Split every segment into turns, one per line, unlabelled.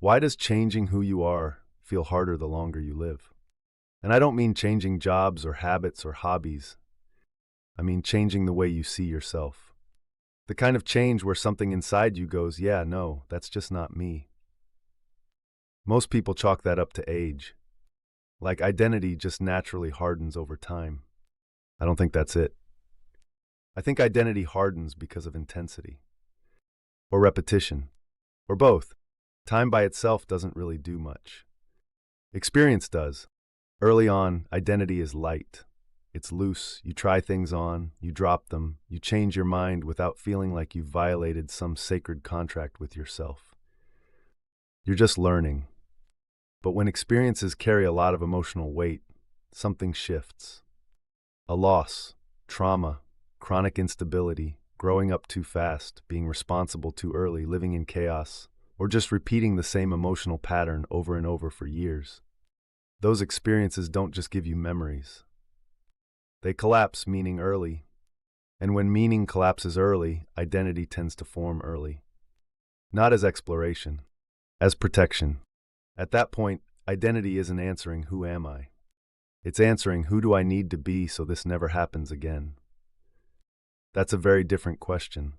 Why does changing who you are feel harder the longer you live? And I don't mean changing jobs or habits or hobbies. I mean changing the way you see yourself. The kind of change where something inside you goes, yeah, no, that's just not me. Most people chalk that up to age. Like identity just naturally hardens over time. I don't think that's it. I think identity hardens because of intensity. Or repetition. Or both. Time by itself doesn't really do much. Experience does. Early on, identity is light. It's loose, you try things on, you drop them, you change your mind without feeling like you've violated some sacred contract with yourself. You're just learning. But when experiences carry a lot of emotional weight, something shifts. A loss, trauma, chronic instability, growing up too fast, being responsible too early, living in chaos, or just repeating the same emotional pattern over and over for years. Those experiences don't just give you memories. They collapse meaning early. And when meaning collapses early, identity tends to form early. Not as exploration, as protection. At that point, identity isn't answering who am I? It's answering who do I need to be so this never happens again? That's a very different question.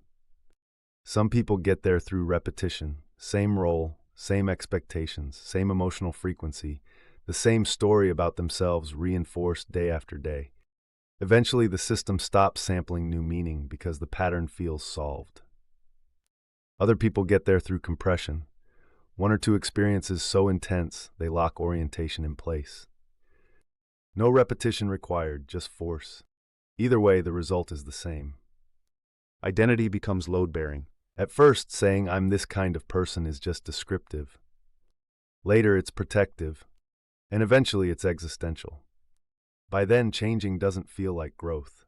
Some people get there through repetition, same role, same expectations, same emotional frequency, the same story about themselves reinforced day after day. Eventually, the system stops sampling new meaning because the pattern feels solved. Other people get there through compression. One or two experiences so intense, they lock orientation in place. No repetition required, just force. Either way, the result is the same. Identity becomes load-bearing. At first, saying I'm this kind of person is just descriptive. Later, it's protective. And eventually, it's existential. By then, changing doesn't feel like growth.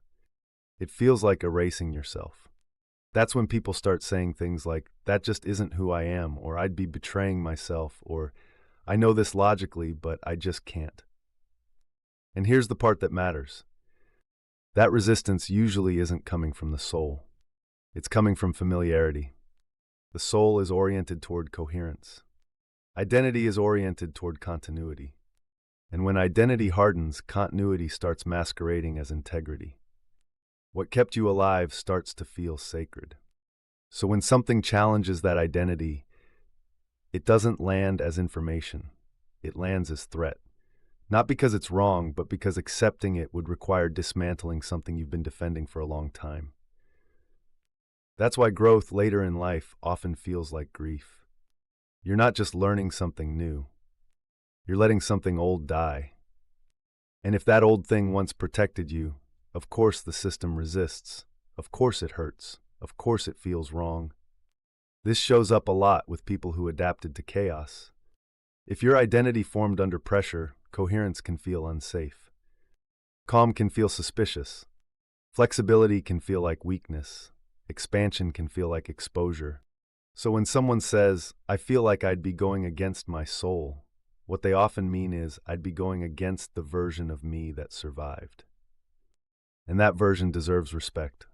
It feels like erasing yourself. That's when people start saying things like, that just isn't who I am, or I'd be betraying myself, or I know this logically, but I just can't. And here's the part that matters. That resistance usually isn't coming from the soul. It's coming from familiarity. The soul is oriented toward coherence. Identity is oriented toward continuity. And when identity hardens, continuity starts masquerading as integrity. What kept you alive starts to feel sacred. So when something challenges that identity, it doesn't land as information. It lands as threat. Not because it's wrong, but because accepting it would require dismantling something you've been defending for a long time. That's why growth later in life often feels like grief. You're not just learning something new. You're letting something old die. And if that old thing once protected you, of course the system resists. Of course it hurts. Of course it feels wrong. This shows up a lot with people who adapted to chaos. If your identity formed under pressure, coherence can feel unsafe. Calm can feel suspicious. Flexibility can feel like weakness. Expansion can feel like exposure. So when someone says, I feel like I'd be going against my soul, what they often mean is, I'd be going against the version of me that survived. And that version deserves respect.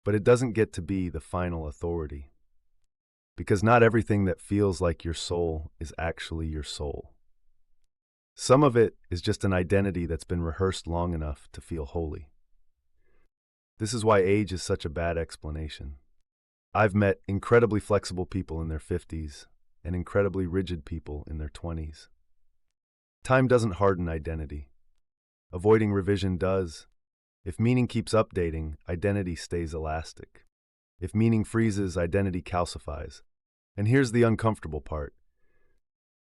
But it doesn't get to be the final authority. Because not everything that feels like your soul is actually your soul. Some of it is just an identity that's been rehearsed long enough to feel holy. This is why age is such a bad explanation. I've met incredibly flexible people in their 50s and incredibly rigid people in their 20s. Time doesn't harden identity. Avoiding revision does. If meaning keeps updating, identity stays elastic. If meaning freezes, identity calcifies. And here's the uncomfortable part.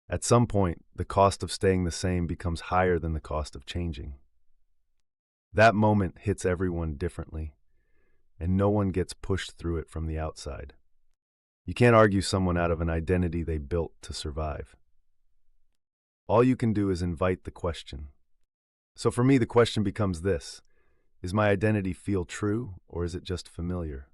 At some point, the cost of staying the same becomes higher than the cost of changing. That moment hits everyone differently, and no one gets pushed through it from the outside. You can't argue someone out of an identity they built to survive. All you can do is invite the question. So for me, the question becomes this: is my identity feel true, or is it just familiar?